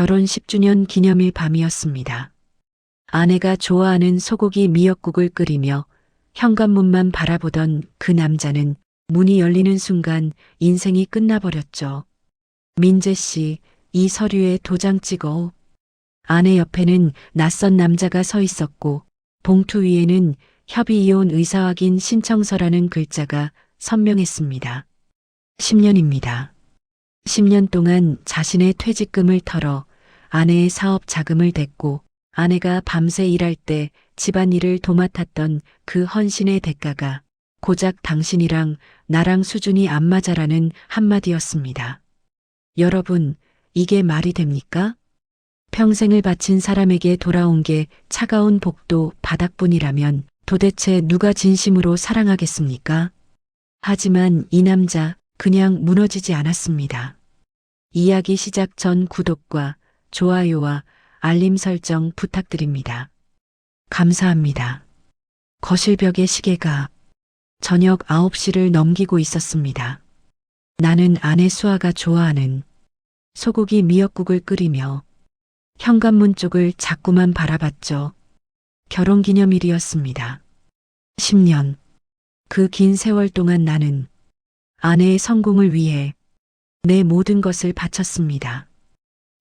결혼 10주년 기념일 밤이었습니다. 아내가 좋아하는 소고기 미역국을 끓이며 현관문만 바라보던 그 남자는 문이 열리는 순간 인생이 끝나버렸죠. 민재 씨, 이 서류에 도장 찍어. 아내 옆에는 낯선 남자가 서 있었고 봉투 위에는 협의이혼 의사확인 신청서라는 글자가 선명했습니다. 10년입니다. 10년 동안 자신의 퇴직금을 털어 아내의 사업 자금을 댔고 아내가 밤새 일할 때 집안일을 도맡았던 그 헌신의 대가가 고작 당신이랑 나랑 수준이 안 맞아라는 한마디였습니다. 여러분, 이게 말이 됩니까? 평생을 바친 사람에게 돌아온 게 차가운 복도 바닥뿐이라면 도대체 누가 진심으로 사랑하겠습니까? 하지만 이 남자 그냥 무너지지 않았습니다. 이야기 시작 전 구독과 좋아요와 알림 설정 부탁드립니다. 감사합니다. 거실벽의 시계가 저녁 9시를 넘기고 있었습니다. 나는 아내 수아가 좋아하는 소고기 미역국을 끓이며 현관문 쪽을 자꾸만 바라봤죠. 결혼기념일이었습니다. 10년. 그 긴 세월 동안 나는 아내의 성공을 위해 내 모든 것을 바쳤습니다.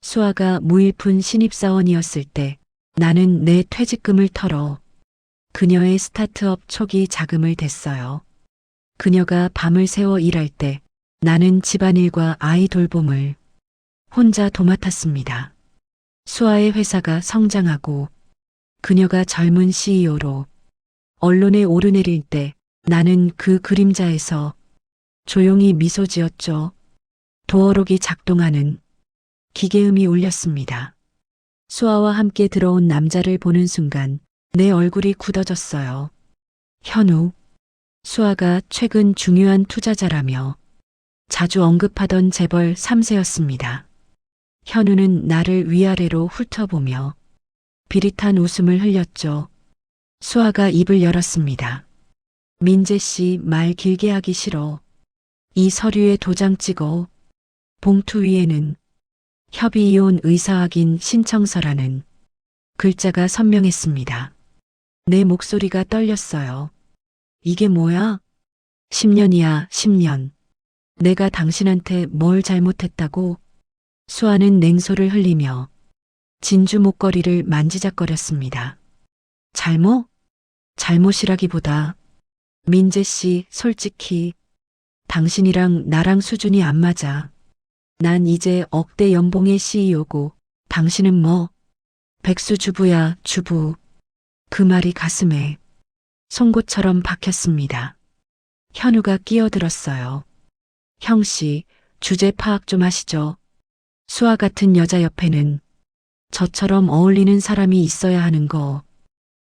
수아가 무일푼 신입사원이었을 때 나는 내 퇴직금을 털어 그녀의 스타트업 초기 자금을 댔어요. 그녀가 밤을 새워 일할 때 나는 집안일과 아이 돌봄을 혼자 도맡았습니다. 수아의 회사가 성장하고 그녀가 젊은 CEO로 언론에 오르내릴 때 나는 그 그림자에서 조용히 미소 지었죠. 도어록이 작동하는 기계음이 울렸습니다. 수아와 함께 들어온 남자를 보는 순간 내 얼굴이 굳어졌어요. 현우. 수아가 최근 중요한 투자자라며 자주 언급하던 재벌 3세였습니다. 현우는 나를 위아래로 훑어보며 비릿한 웃음을 흘렸죠. 수아가 입을 열었습니다. 민재 씨, 말 길게 하기 싫어. 이 서류에 도장 찍어. 봉투 위에는 협의이혼 의사확인 신청서라는 글자가 선명했습니다. 내 목소리가 떨렸어요. 이게 뭐야? 10년이야, 10년. 내가 당신한테 뭘 잘못했다고? 수아는 냉소를 흘리며 진주 목걸이를 만지작거렸습니다. 잘못? 잘못이라기보다 민재 씨, 솔직히 당신이랑 나랑 수준이 안 맞아. 난 이제 억대 연봉의 CEO고 당신은 뭐 백수 주부야, 주부. 그 말이 가슴에 송곳처럼 박혔습니다. 현우가 끼어들었어요. 형씨, 주제 파악 좀 하시죠. 수아 같은 여자 옆에는 저처럼 어울리는 사람이 있어야 하는 거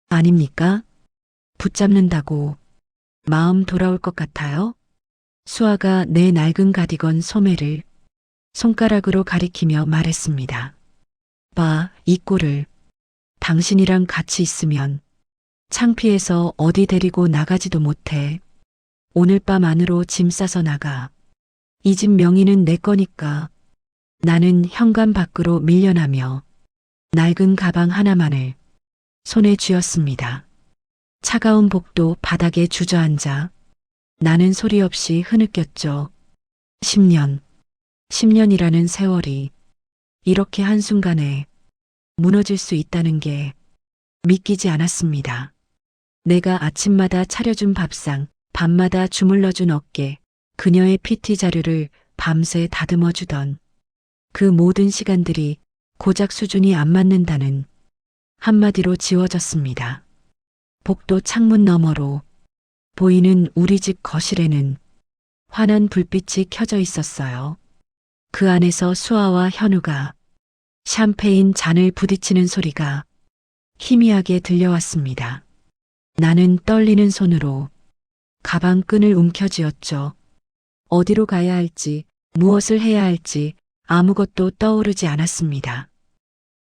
아닙니까? 붙잡는다고 마음 돌아올 것 같아요? 수아가 내 낡은 가디건 소매를 손가락으로 가리키며 말했습니다. 봐, 이 꼴을. 당신이랑 같이 있으면 창피해서 어디 데리고 나가지도 못해. 오늘 밤 안으로 짐 싸서 나가. 이 집 명의는 내 거니까. 나는 현관 밖으로 밀려나며 낡은 가방 하나만을 손에 쥐었습니다. 차가운 복도 바닥에 주저앉아 나는 소리 없이 흐느꼈죠. 10년. 10년이라는 세월이 이렇게 한순간에 무너질 수 있다는 게 믿기지 않았습니다. 내가 아침마다 차려준 밥상, 밤마다 주물러준 어깨, 그녀의 PT 자료를 밤새 다듬어주던 그 모든 시간들이 고작 수준이 안 맞는다는 한마디로 지워졌습니다. 복도 창문 너머로 보이는 우리 집 거실에는 환한 불빛이 켜져 있었어요. 그 안에서 수아와 현우가 샴페인 잔을 부딪히는 소리가 희미하게 들려왔습니다. 나는 떨리는 손으로 가방 끈을 움켜쥐었죠. 어디로 가야 할지, 무엇을 해야 할지 아무것도 떠오르지 않았습니다.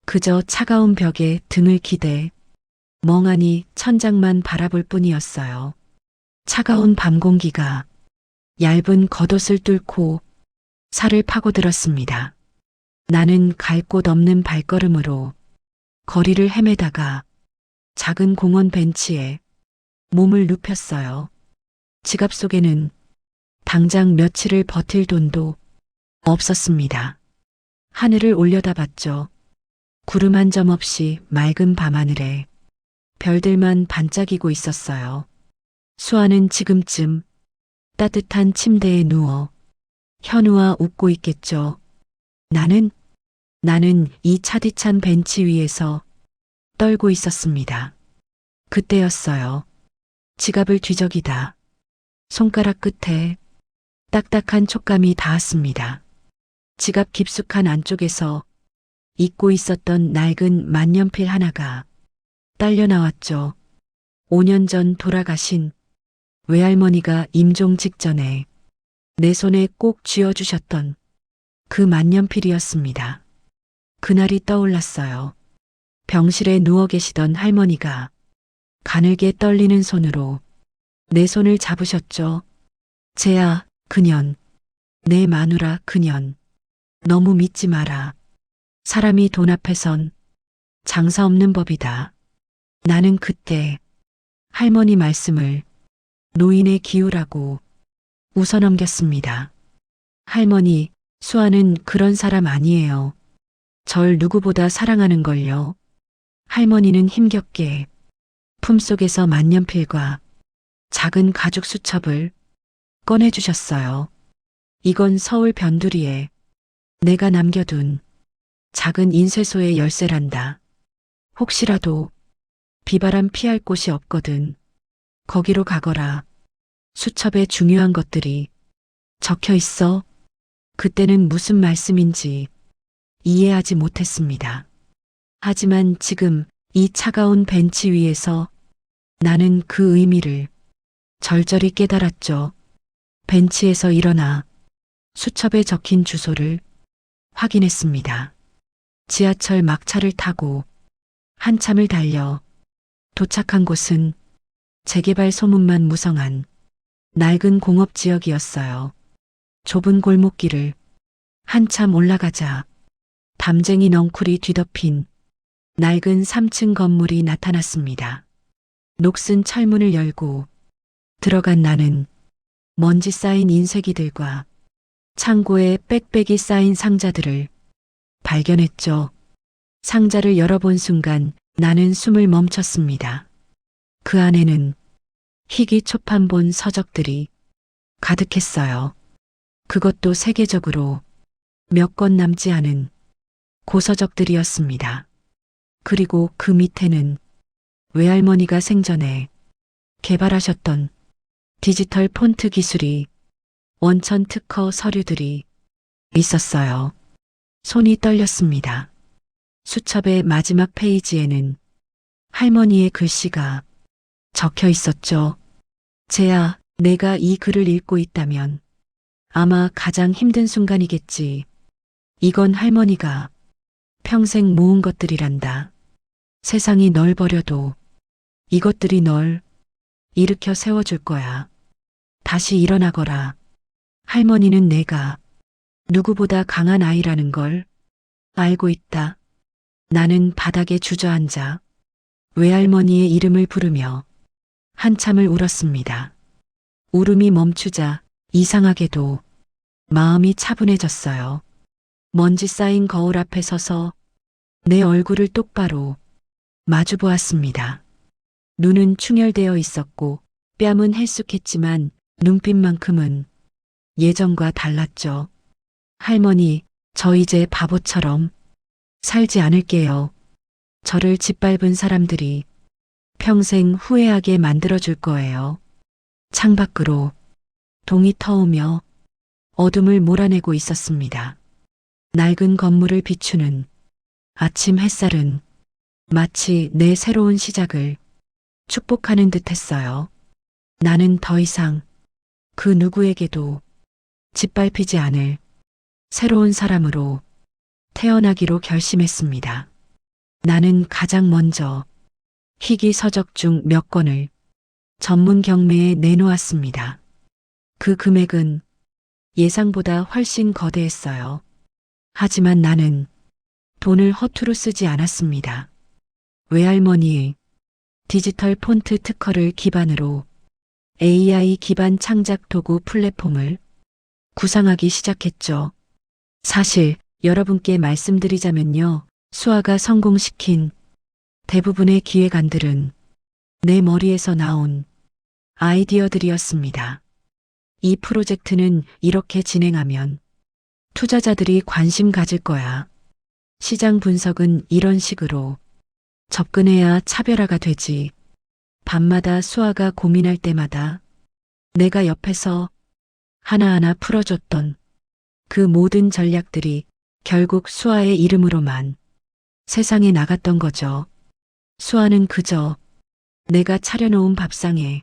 그저 차가운 벽에 등을 기대 멍하니 천장만 바라볼 뿐이었어요. 차가운 밤 공기가 얇은 겉옷을 뚫고 살을 파고들었습니다. 나는 갈 곳 없는 발걸음으로 거리를 헤매다가 작은 공원 벤치에 몸을 눕혔어요. 지갑 속에는 당장 며칠을 버틸 돈도 없었습니다. 하늘을 올려다봤죠. 구름 한 점 없이 맑은 밤하늘에 별들만 반짝이고 있었어요. 수아는 지금쯤 따뜻한 침대에 누워 현우와 웃고 있겠죠. 나는 이 차디찬 벤치 위에서 떨고 있었습니다. 그때였어요. 지갑을 뒤적이다 손가락 끝에 딱딱한 촉감이 닿았습니다. 지갑 깊숙한 안쪽에서 잊고 있었던 낡은 만년필 하나가 딸려 나왔죠. 5년 전 돌아가신 외할머니가 임종 직전에 내 손에 꼭 쥐어주셨던 그 만년필이었습니다. 그날이 떠올랐어요. 병실에 누워 계시던 할머니가 가늘게 떨리는 손으로 내 손을 잡으셨죠. 쟤야, 그년, 내 마누라 그년, 너무 믿지 마라. 사람이 돈 앞에선 장사 없는 법이다. 나는 그때 할머니 말씀을 노인의 기우라고 웃어넘겼습니다. 할머니, 수아는 그런 사람 아니에요. 절 누구보다 사랑하는 걸요. 할머니는 힘겹게 품속에서 만년필과 작은 가죽 수첩을 꺼내주셨어요. 이건 서울 변두리에 내가 남겨둔 작은 인쇄소의 열쇠란다. 혹시라도 비바람 피할 곳이 없거든. 거기로 가거라. 수첩에 중요한 것들이 적혀 있어. 그때는 무슨 말씀인지 이해하지 못했습니다. 하지만 지금 이 차가운 벤치 위에서 나는 그 의미를 절절히 깨달았죠. 벤치에서 일어나 수첩에 적힌 주소를 확인했습니다. 지하철 막차를 타고 한참을 달려 도착한 곳은 재개발 소문만 무성한 낡은 공업 지역이었어요. 좁은 골목길을 한참 올라가자 담쟁이 넝쿨이 뒤덮인 낡은 3층 건물이 나타났습니다. 녹슨 철문을 열고 들어간 나는 먼지 쌓인 인쇄기들과 창고에 빽빽이 쌓인 상자들을 발견했죠. 상자를 열어본 순간 나는 숨을 멈췄습니다. 그 안에는 희귀 초판본 서적들이 가득했어요. 그것도 세계적으로 몇 권 남지 않은 고서적들이었습니다. 그리고 그 밑에는 외할머니가 생전에 개발하셨던 디지털 폰트 기술이 원천 특허 서류들이 있었어요. 손이 떨렸습니다. 수첩의 마지막 페이지에는 할머니의 글씨가 적혀 있었죠. 쟤야, 내가 이 글을 읽고 있다면 아마 가장 힘든 순간이겠지. 이건 할머니가 평생 모은 것들이란다. 세상이 널 버려도 이것들이 널 일으켜 세워줄 거야. 다시 일어나거라. 할머니는 내가 누구보다 강한 아이라는 걸 알고 있다. 나는 바닥에 주저앉아 외할머니의 이름을 부르며 한참을 울었습니다. 울음이 멈추자 이상하게도 마음이 차분해졌어요. 먼지 쌓인 거울 앞에 서서 내 얼굴을 똑바로 마주 보았습니다. 눈은 충혈되어 있었고 뺨은 헬쑥했지만 눈빛만큼은 예전과 달랐죠. 할머니, 저 이제 바보처럼 살지 않을게요. 저를 짓밟은 사람들이 평생 후회하게 만들어줄 거예요. 창밖으로 동이 터오며 어둠을 몰아내고 있었습니다. 낡은 건물을 비추는 아침 햇살은 마치 내 새로운 시작을 축복하는 듯 했어요. 나는 더 이상 그 누구에게도 짓밟히지 않을 새로운 사람으로 태어나기로 결심했습니다. 나는 가장 먼저 희귀 서적 중 몇 권을 전문 경매에 내놓았습니다. 그 금액은 예상보다 훨씬 거대했어요. 하지만 나는 돈을 허투루 쓰지 않았습니다. 외할머니의 디지털 폰트 특허를 기반으로 AI 기반 창작 도구 플랫폼을 구상하기 시작했죠. 사실 여러분께 말씀드리자면요. 수아가 성공시킨 대부분의 기획안들은 내 머리에서 나온 아이디어들이었습니다. 이 프로젝트는 이렇게 진행하면 투자자들이 관심 가질 거야. 시장 분석은 이런 식으로 접근해야 차별화가 되지. 밤마다 수아가 고민할 때마다 내가 옆에서 하나하나 풀어줬던 그 모든 전략들이 결국 수아의 이름으로만 세상에 나갔던 거죠. 수아는 그저 내가 차려놓은 밥상에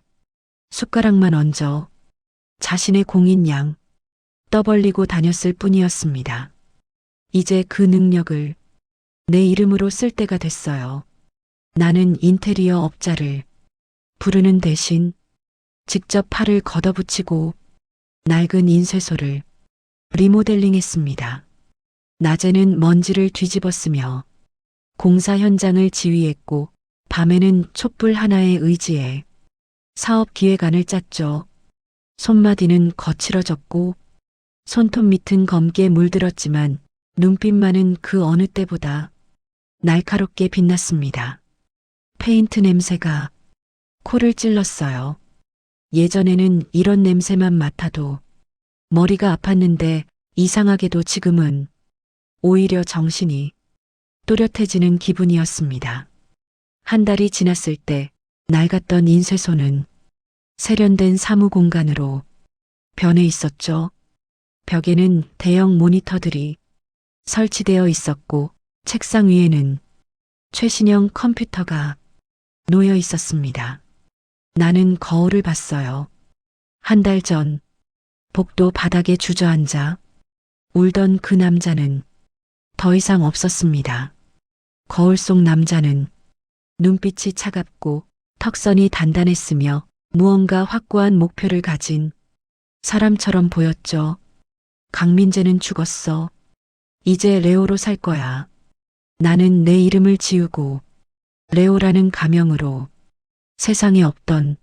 숟가락만 얹어 자신의 공인 양 떠벌리고 다녔을 뿐이었습니다. 이제 그 능력을 내 이름으로 쓸 때가 됐어요. 나는 인테리어 업자를 부르는 대신 직접 팔을 걷어붙이고 낡은 인쇄소를 리모델링했습니다. 낮에는 먼지를 뒤집었으며 공사 현장을 지휘했고 밤에는 촛불 하나에 의지해 사업 기획안을 짰죠. 손마디는 거칠어졌고 손톱 밑은 검게 물들었지만 눈빛만은 그 어느 때보다 날카롭게 빛났습니다. 페인트 냄새가 코를 찔렀어요. 예전에는 이런 냄새만 맡아도 머리가 아팠는데 이상하게도 지금은 오히려 정신이 또렷해지는 기분이었습니다. 한 달이 지났을 때 낡았던 인쇄소는 세련된 사무 공간으로 변해 있었죠. 벽에는 대형 모니터들이 설치되어 있었고 책상 위에는 최신형 컴퓨터가 놓여 있었습니다. 나는 거울을 봤어요. 한 달 전 복도 바닥에 주저앉아 울던 그 남자는 더 이상 없었습니다. 거울 속 남자는 눈빛이 차갑고 턱선이 단단했으며 무언가 확고한 목표를 가진 사람처럼 보였죠. 강민재는 죽었어. 이제 레오로 살 거야. 나는 내 이름을 지우고 레오라는 가명으로 세상에 없던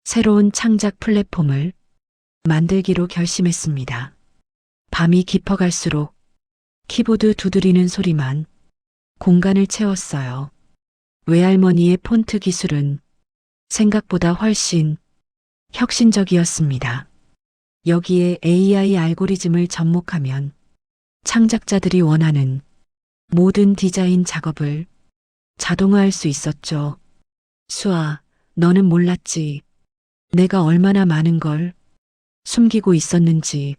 새로운 창작 플랫폼을 만들기로 결심했습니다. 밤이 깊어갈수록 키보드 두드리는 소리만 공간을 채웠어요. 외할머니의 폰트 기술은 생각보다 훨씬 혁신적이었습니다. 여기에 AI 알고리즘을 접목하면 창작자들이 원하는 모든 디자인 작업을 자동화할 수 있었죠. 수아, 너는 몰랐지. 내가 얼마나 많은 걸 숨기고 있었는지.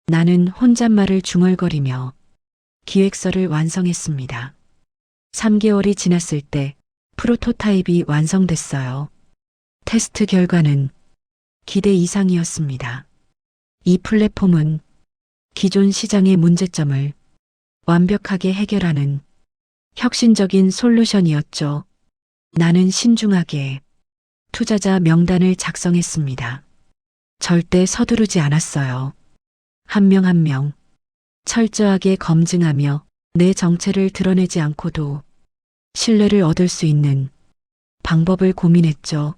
나는 혼잣말을 중얼거리며 기획서를 완성했습니다. 3개월이 지났을 때 프로토타입이 완성됐어요. 테스트 결과는 기대 이상이었습니다. 이 플랫폼은 기존 시장의 문제점을 완벽하게 해결하는 혁신적인 솔루션이었죠. 나는 신중하게 투자자 명단을 작성했습니다. 절대 서두르지 않았어요. 한 명 한 명 철저하게 검증하며 내 정체를 드러내지 않고도 신뢰를 얻을 수 있는 방법을 고민했죠.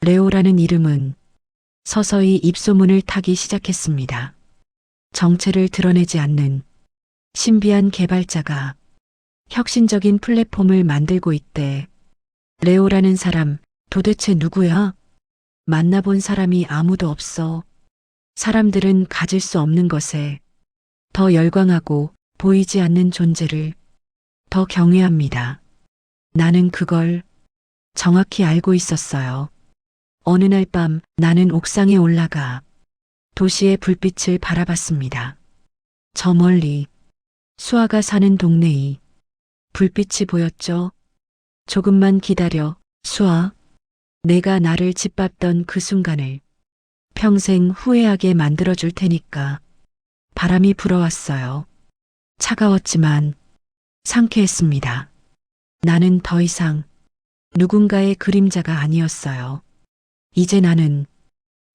레오라는 이름은 서서히 입소문을 타기 시작했습니다. 정체를 드러내지 않는 신비한 개발자가 혁신적인 플랫폼을 만들고 있대. 레오라는 사람 도대체 누구야? 만나본 사람이 아무도 없어. 사람들은 가질 수 없는 것에 더 열광하고 보이지 않는 존재를 더 경외합니다. 나는 그걸 정확히 알고 있었어요. 어느 날 밤 나는 옥상에 올라가 도시의 불빛을 바라봤습니다. 저 멀리 수아가 사는 동네의 불빛이 보였죠. 조금만 기다려, 수아. 내가 나를 짓밟던 그 순간을 평생 후회하게 만들어줄 테니까. 바람이 불어왔어요. 차가웠지만 상쾌했습니다. 나는 더 이상 누군가의 그림자가 아니었어요. 이제 나는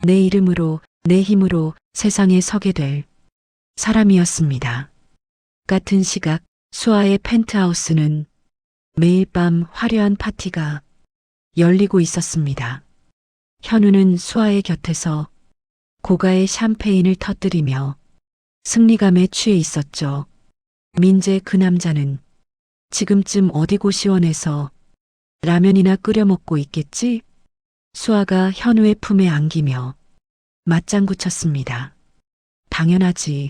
내 이름으로, 내 힘으로 세상에 서게 될 사람이었습니다. 같은 시각 수아의 펜트하우스는 매일 밤 화려한 파티가 열리고 있었습니다. 현우는 수아의 곁에서 고가의 샴페인을 터뜨리며 승리감에 취해 있었죠. 민재 그 남자는 지금쯤 어디고 시원해서 라면이나 끓여 먹고 있겠지? 수아가 현우의 품에 안기며 맞장구 쳤습니다. 당연하지.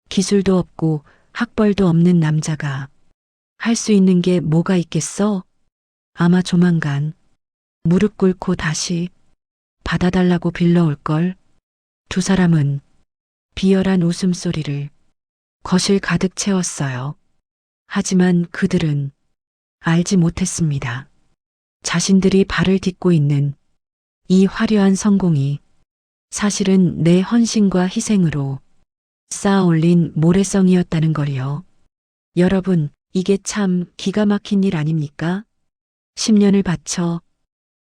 기술도 없고 학벌도 없는 남자가 할 수 있는 게 뭐가 있겠어? 아마 조만간 무릎 꿇고 다시 받아달라고 빌러올걸. 두 사람은 비열한 웃음소리를 거실 가득 채웠어요. 하지만 그들은 알지 못했습니다. 자신들이 발을 딛고 있는 이 화려한 성공이 사실은 내 헌신과 희생으로 쌓아 올린 모래성이었다는 걸요. 여러분, 이게 참 기가 막힌 일 아닙니까? 10년을 바쳐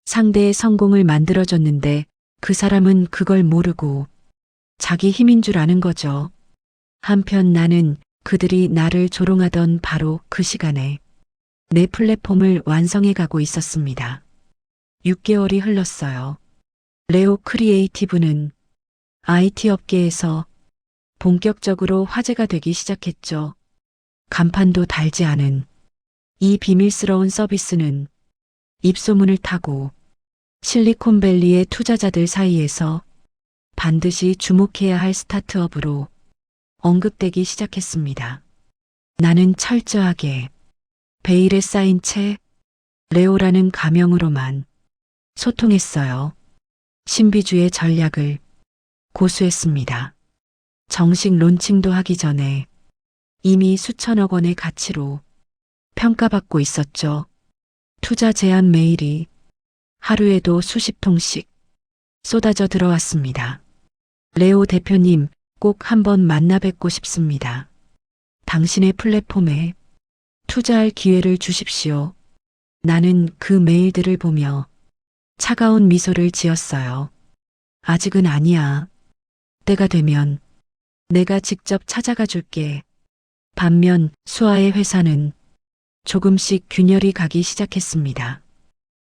상대의 성공을 만들어줬는데 그 사람은 그걸 모르고 자기 힘인 줄 아는 거죠. 한편 나는 그들이 나를 조롱하던 바로 그 시간에 내 플랫폼을 완성해 가고 있었습니다. 6개월이 흘렀어요. 레오 크리에이티브는 IT 업계에서 본격적으로 화제가 되기 시작했죠. 간판도 달지 않은 이 비밀스러운 서비스는 입소문을 타고 실리콘밸리의 투자자들 사이에서 반드시 주목해야 할 스타트업으로 언급되기 시작했습니다. 나는 철저하게 베일에 쌓인 채 레오라는 가명으로만 소통했어요. 신비주의 전략을 고수했습니다. 정식 론칭도 하기 전에 이미 수천억 원의 가치로 평가받고 있었죠. 투자 제안 메일이 하루에도 수십 통씩 쏟아져 들어왔습니다. 레오 대표님, 꼭 한번 만나 뵙고 싶습니다. 당신의 플랫폼에 투자할 기회를 주십시오. 나는 그 메일들을 보며 차가운 미소를 지었어요. 아직은 아니야. 때가 되면 내가 직접 찾아가 줄게. 반면 수아의 회사는 조금씩 균열이 가기 시작했습니다.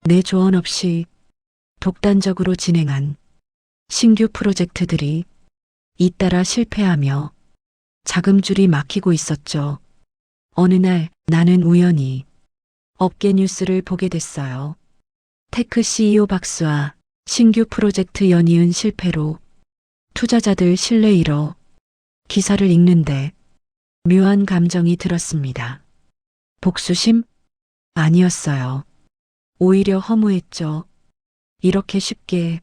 내 조언 없이 독단적으로 진행한 신규 프로젝트들이 잇따라 실패하며 자금줄이 막히고 있었죠. 어느 날 나는 우연히 업계 뉴스를 보게 됐어요. 테크 CEO 박수와 신규 프로젝트 연이은 실패로 투자자들 신뢰 잃어 기사를 읽는데 묘한 감정이 들었습니다. 복수심? 아니었어요. 오히려 허무했죠. 이렇게 쉽게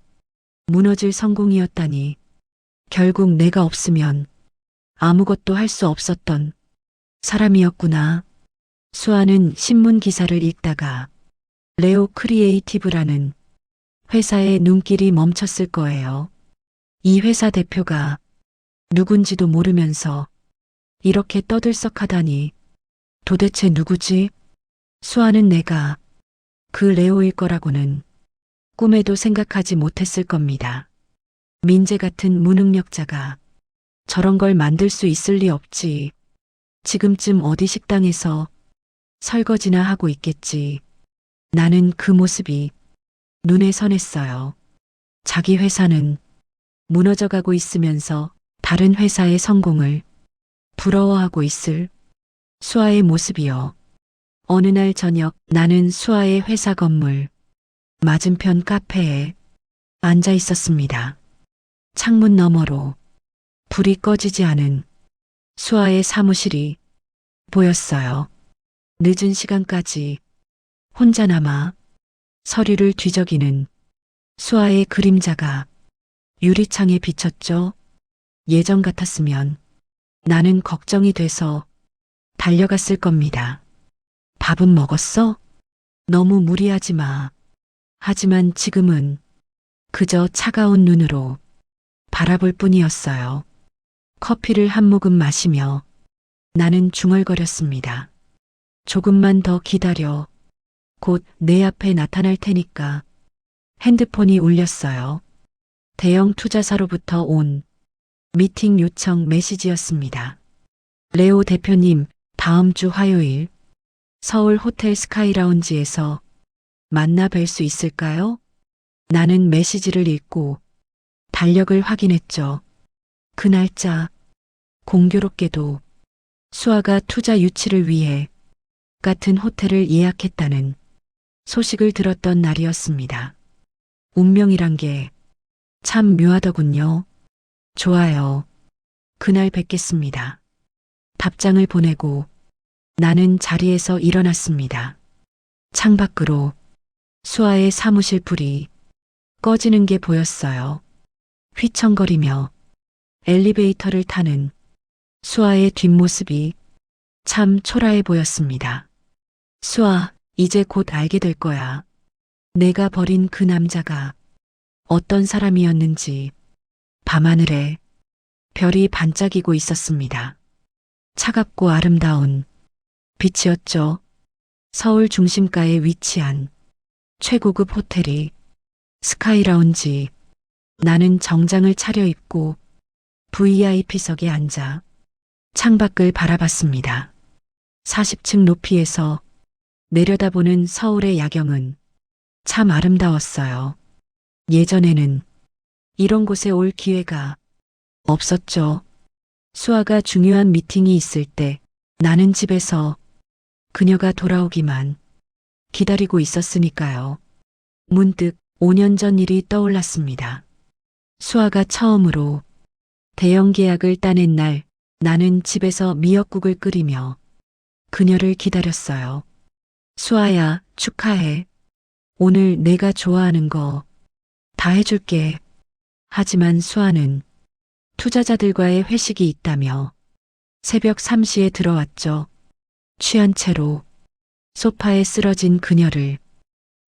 무너질 성공이었다니. 결국 내가 없으면 아무것도 할 수 없었던 사람이었구나. 수아는 신문 기사를 읽다가 레오 크리에이티브라는 회사의 눈길이 멈췄을 거예요. 이 회사 대표가 누군지도 모르면서 이렇게 떠들썩하다니. 도대체 누구지? 수아는 내가 그 레오일 거라고는 꿈에도 생각하지 못했을 겁니다. 민재 같은 무능력자가 저런 걸 만들 수 있을 리 없지. 지금쯤 어디 식당에서 설거지나 하고 있겠지. 나는 그 모습이 눈에 선했어요. 자기 회사는 무너져가고 있으면서 다른 회사의 성공을 부러워하고 있을 수아의 모습이요. 어느 날 저녁 나는 수아의 회사 건물 맞은편 카페에 앉아 있었습니다. 창문 너머로 불이 꺼지지 않은 수아의 사무실이 보였어요. 늦은 시간까지 혼자 남아 서류를 뒤적이는 수아의 그림자가 유리창에 비쳤죠. 예전 같았으면 나는 걱정이 돼서 달려갔을 겁니다. 밥은 먹었어? 너무 무리하지 마. 하지만 지금은 그저 차가운 눈으로 바라볼 뿐이었어요. 커피를 한 모금 마시며 나는 중얼거렸습니다. 조금만 더 기다려. 곧 내 앞에 나타날 테니까. 핸드폰이 울렸어요. 대형 투자사로부터 온 미팅 요청 메시지였습니다. 레오 대표님, 다음 주 화요일 서울 호텔 스카이라운지에서 만나 뵐 수 있을까요? 나는 메시지를 읽고 달력을 확인했죠. 그 날짜, 공교롭게도 수아가 투자 유치를 위해 같은 호텔을 예약했다는 소식을 들었던 날이었습니다. 운명이란 게 참 묘하더군요. 좋아요. 그날 뵙겠습니다. 답장을 보내고 나는 자리에서 일어났습니다. 창밖으로 수아의 사무실 불이 꺼지는 게 보였어요. 휘청거리며 엘리베이터를 타는 수아의 뒷모습이 참 초라해 보였습니다. 수아, 이제 곧 알게 될 거야. 내가 버린 그 남자가 어떤 사람이었는지. 밤하늘에 별이 반짝이고 있었습니다. 차갑고 아름다운 빛이었죠. 서울 중심가에 위치한 최고급 호텔이 스카이라운지. 나는 정장을 차려입고 VIP석에 앉아 창밖을 바라봤습니다. 40층 높이에서 내려다보는 서울의 야경은 참 아름다웠어요. 예전에는 이런 곳에 올 기회가 없었죠. 수아가 중요한 미팅이 있을 때 나는 집에서 그녀가 돌아오기만 기다리고 있었으니까요. 문득 5년 전 일이 떠올랐습니다. 수아가 처음으로 대형 계약을 따낸 날 나는 집에서 미역국을 끓이며 그녀를 기다렸어요. 수아야, 축하해. 오늘 내가 좋아하는 거 다 해줄게. 하지만 수아는 투자자들과의 회식이 있다며 새벽 3시에 들어왔죠. 취한 채로 소파에 쓰러진 그녀를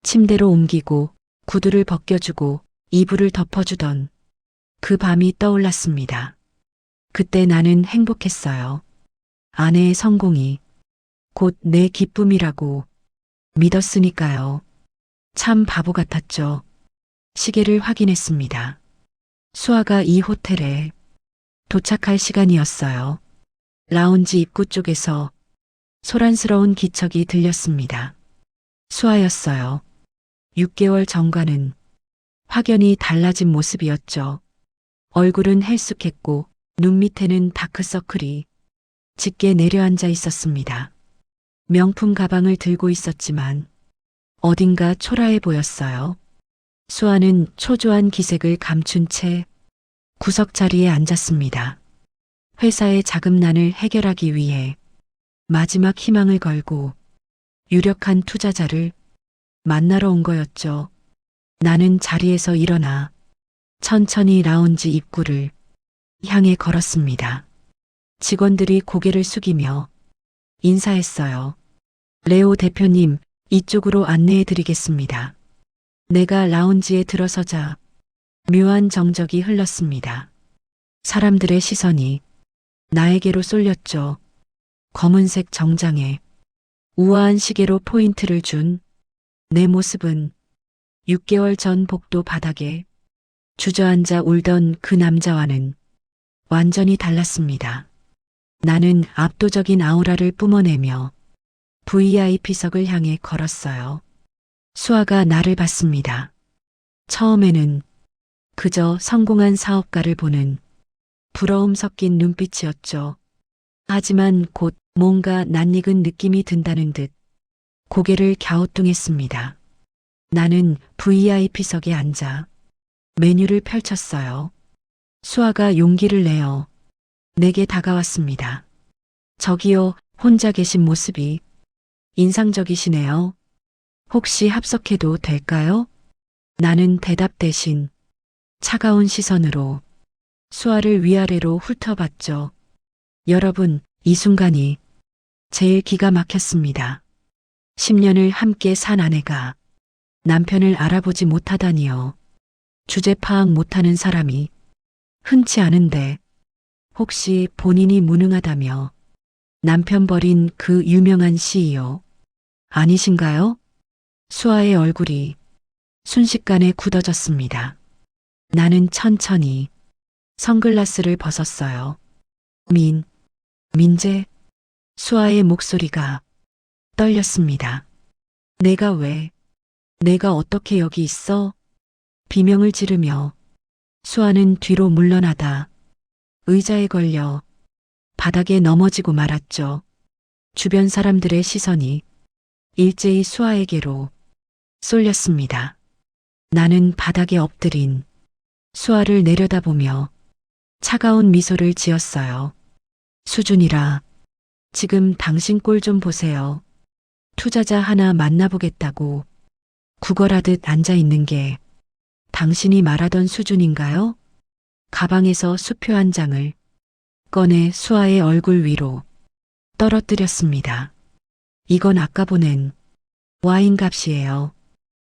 침대로 옮기고 구두를 벗겨주고 이불을 덮어주던 그 밤이 떠올랐습니다. 그때 나는 행복했어요. 아내의 성공이 곧 내 기쁨이라고 믿었으니까요. 참 바보 같았죠. 시계를 확인했습니다. 수아가 이 호텔에 도착할 시간이었어요. 라운지 입구 쪽에서 소란스러운 기척이 들렸습니다. 수아였어요. 6개월 전과는 확연히 달라진 모습이었죠. 얼굴은 헬쑥했고 눈 밑에는 다크서클이 짙게 내려앉아 있었습니다. 명품 가방을 들고 있었지만 어딘가 초라해 보였어요. 수아는 초조한 기색을 감춘 채 구석 자리에 앉았습니다. 회사의 자금난을 해결하기 위해 마지막 희망을 걸고 유력한 투자자를 만나러 온 거였죠. 나는 자리에서 일어나 천천히 라운지 입구를 향해 걸었습니다. 직원들이 고개를 숙이며 인사했어요. 레오 대표님, 이쪽으로 안내해 드리겠습니다. 내가 라운지에 들어서자 묘한 정적이 흘렀습니다. 사람들의 시선이 나에게로 쏠렸죠. 검은색 정장에 우아한 시계로 포인트를 준 내 모습은 6개월 전 복도 바닥에 주저앉아 울던 그 남자와는 완전히 달랐습니다. 나는 압도적인 아우라를 뿜어내며 VIP석을 향해 걸었어요. 수아가 나를 봤습니다. 처음에는 그저 성공한 사업가를 보는 부러움 섞인 눈빛이었죠. 하지만 곧 뭔가 낯익은 느낌이 든다는 듯 고개를 갸우뚱했습니다. 나는 VIP석에 앉아 메뉴를 펼쳤어요. 수아가 용기를 내어 내게 다가왔습니다. 저기요, 혼자 계신 모습이 인상적이시네요. 혹시 합석해도 될까요? 나는 대답 대신 차가운 시선으로 수아를 위아래로 훑어봤죠. 여러분, 이 순간이 제일 기가 막혔습니다. 10년을 함께 산 아내가 남편을 알아보지 못하다니요. 주제 파악 못하는 사람이 흔치 않은데 혹시 본인이 무능하다며 남편 버린 그 유명한 CEO 아니신가요? 수아의 얼굴이 순식간에 굳어졌습니다. 나는 천천히 선글라스를 벗었어요. 민, 민재, 수아의 목소리가 떨렸습니다. 내가 어떻게 여기 있어? 비명을 지르며 수아는 뒤로 물러나다 의자에 걸려 바닥에 넘어지고 말았죠. 주변 사람들의 시선이 일제히 수아에게로 쏠렸습니다. 나는 바닥에 엎드린 수아를 내려다보며 차가운 미소를 지었어요. 수준이라 지금 당신 꼴 좀 보세요. 투자자 하나 만나보겠다고 구걸하듯 앉아 있는 게 당신이 말하던 수준인가요? 가방에서 수표 한 장을 꺼내 수아의 얼굴 위로 떨어뜨렸습니다. 이건 아까 보낸 와인 값이에요.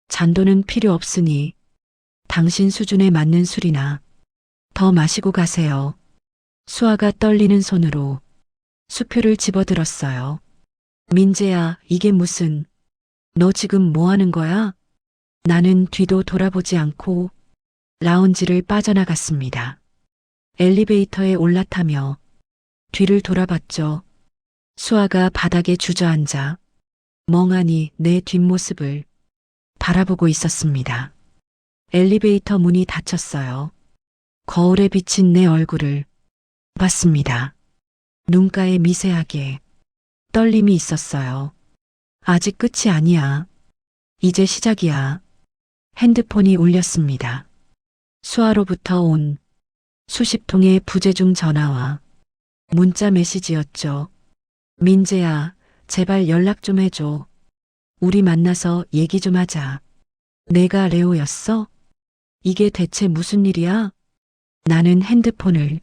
잔돈은 필요 없으니 당신 수준에 맞는 술이나 더 마시고 가세요. 수아가 떨리는 손으로 수표를 집어들었어요. 민재야, 이게 무슨, 너 지금 뭐 하는 거야? 나는 뒤도 돌아보지 않고 라운지를 빠져나갔습니다. 엘리베이터에 올라타며 뒤를 돌아봤죠. 수아가 바닥에 주저앉아 멍하니 내 뒷모습을 바라보고 있었습니다. 엘리베이터 문이 닫혔어요. 거울에 비친 내 얼굴을 봤습니다. 눈가에 미세하게 떨림이 있었어요. 아직 끝이 아니야. 이제 시작이야. 핸드폰이 울렸습니다. 수아로부터 온 수십 통의 부재중 전화와 문자 메시지였죠. 민재야, 제발 연락 좀 해줘. 우리 만나서 얘기 좀 하자. 내가 레오였어? 이게 대체 무슨 일이야? 나는 핸드폰을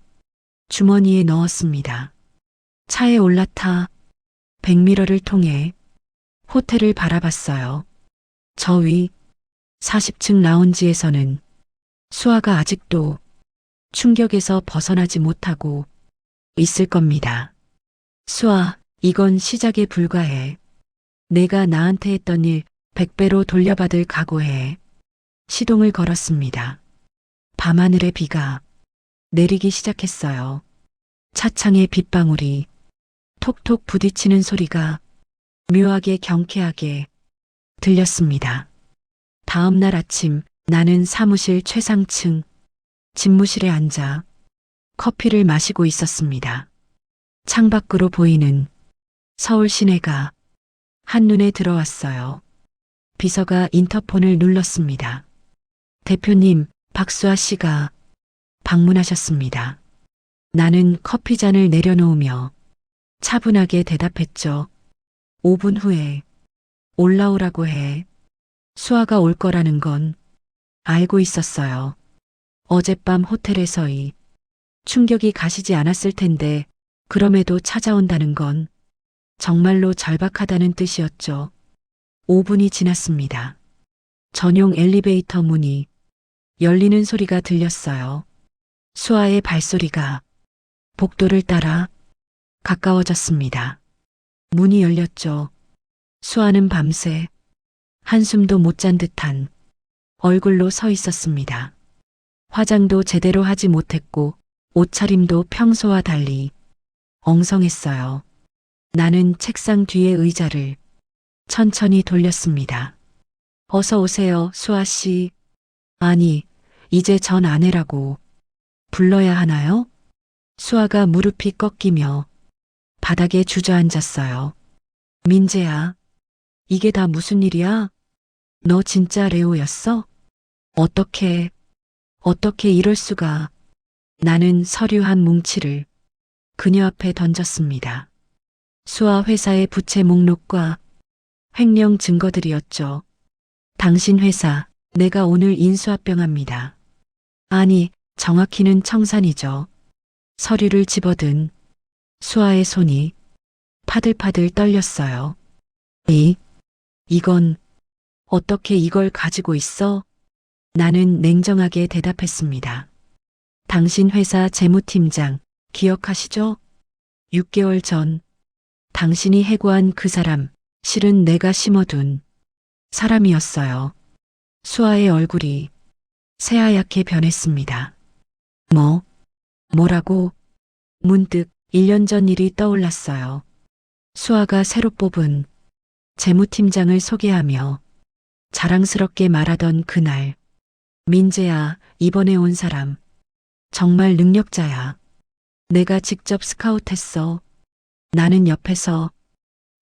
주머니에 넣었습니다. 차에 올라타 백미러를 통해 호텔을 바라봤어요. 저 위 40층 라운지에서는 수아가 아직도 충격에서 벗어나지 못하고 있을 겁니다. 수아, 이건 시작에 불과해. 내가 나한테 했던 일 100배로 돌려받을 각오해. 시동을 걸었습니다. 밤하늘에 비가 내리기 시작했어요. 차창에 빗방울이 톡톡 부딪히는 소리가 묘하게 경쾌하게 들렸습니다. 다음 날 아침 나는 사무실 최상층 집무실에 앉아 커피를 마시고 있었습니다. 창밖으로 보이는 서울 시내가 한눈에 들어왔어요. 비서가 인터폰을 눌렀습니다. 대표님, 박수아 씨가 방문하셨습니다. 나는 커피잔을 내려놓으며 차분하게 대답했죠. 5분 후에 올라오라고 해. 수아가 올 거라는 건 알고 있었어요. 어젯밤 호텔에서의 충격이 가시지 않았을 텐데 그럼에도 찾아온다는 건 정말로 절박하다는 뜻이었죠. 5분이 지났습니다. 전용 엘리베이터 문이 열리는 소리가 들렸어요. 수아의 발소리가 복도를 따라 가까워졌습니다. 문이 열렸죠. 수아는 밤새 한숨도 못 잔 듯한 얼굴로 서 있었습니다. 화장도 제대로 하지 못했고 옷차림도 평소와 달리 엉성했어요. 나는 책상 뒤의 의자를 천천히 돌렸습니다. 어서 오세요, 수아 씨. 아니, 이제 전 아내라고 불러야 하나요? 수아가 무릎이 꺾이며 바닥에 주저앉았어요. 민재야, 이게 다 무슨 일이야? 너 진짜 레오였어? 어떻게 이럴 수가. 나는 서류 한 뭉치를 그녀 앞에 던졌습니다. 수아 회사의 부채 목록과 횡령 증거들이었죠. 당신 회사, 내가 오늘 인수합병합니다. 아니, 정확히는 청산이죠. 서류를 집어든 수아의 손이 파들파들 떨렸어요. 이건 어떻게 이걸 가지고 있어? 나는 냉정하게 대답했습니다. 당신 회사 재무팀장 기억하시죠? 6개월 전 당신이 해고한 그 사람, 실은 내가 심어둔 사람이었어요. 수아의 얼굴이 새하얗게 변했습니다. 뭐라고? 문득 1년 전 일이 떠올랐어요. 수아가 새로 뽑은 재무팀장을 소개하며 자랑스럽게 말하던 그날. 민재야, 이번에 온 사람. 정말 능력자야. 내가 직접 스카우트했어. 나는 옆에서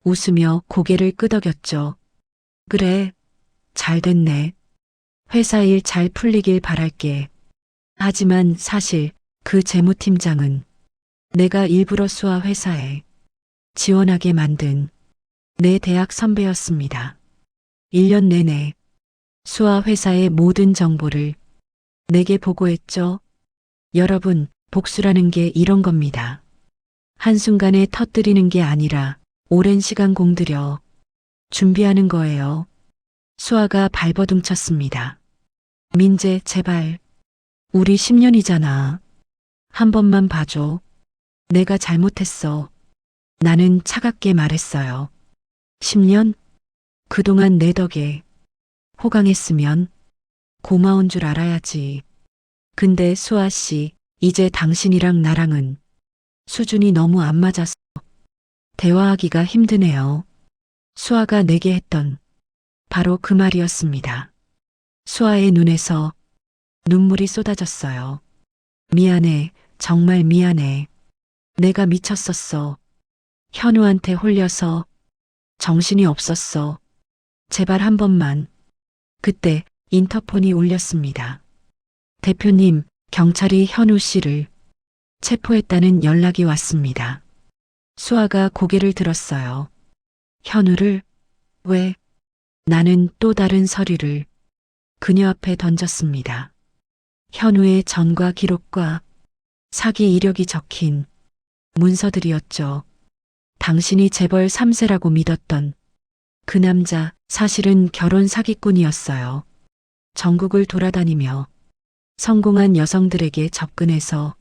웃으며 고개를 끄덕였죠. 그래, 잘 됐네. 회사 일 잘 풀리길 바랄게. 하지만 사실 그 재무팀장은 내가 일부러 수아 회사에 지원하게 만든 내 대학 선배였습니다. 1년 내내 수아 회사의 모든 정보를 내게 보고했죠. 여러분, 복수라는 게 이런 겁니다. 한순간에 터뜨리는 게 아니라 오랜 시간 공들여 준비하는 거예요. 수아가 발버둥쳤습니다. 민재, 제발. 우리 10년이잖아. 한 번만 봐줘. 내가 잘못했어. 나는 차갑게 말했어요. 10년? 그동안 내 덕에 호강했으면 고마운 줄 알아야지. 근데 수아 씨, 이제 당신이랑 나랑은 수준이 너무 안 맞아서 대화하기가 힘드네요. 수아가 내게 했던 바로 그 말이었습니다. 수아의 눈에서 눈물이 쏟아졌어요. 미안해, 정말 미안해. 내가 미쳤었어. 현우한테 홀려서 정신이 없었어. 제발 한 번만. 그때 인터폰이 울렸습니다. 대표님, 경찰이 현우 씨를 체포했다는 연락이 왔습니다. 수아가 고개를 들었어요. 현우를? 왜? 나는 또 다른 서류를 그녀 앞에 던졌습니다. 현우의 전과 기록과 사기 이력이 적힌 문서들이었죠. 당신이 재벌 3세라고 믿었던 그 남자, 사실은 결혼 사기꾼이었어요. 전국을 돌아다니며 성공한 여성들에게 접근해서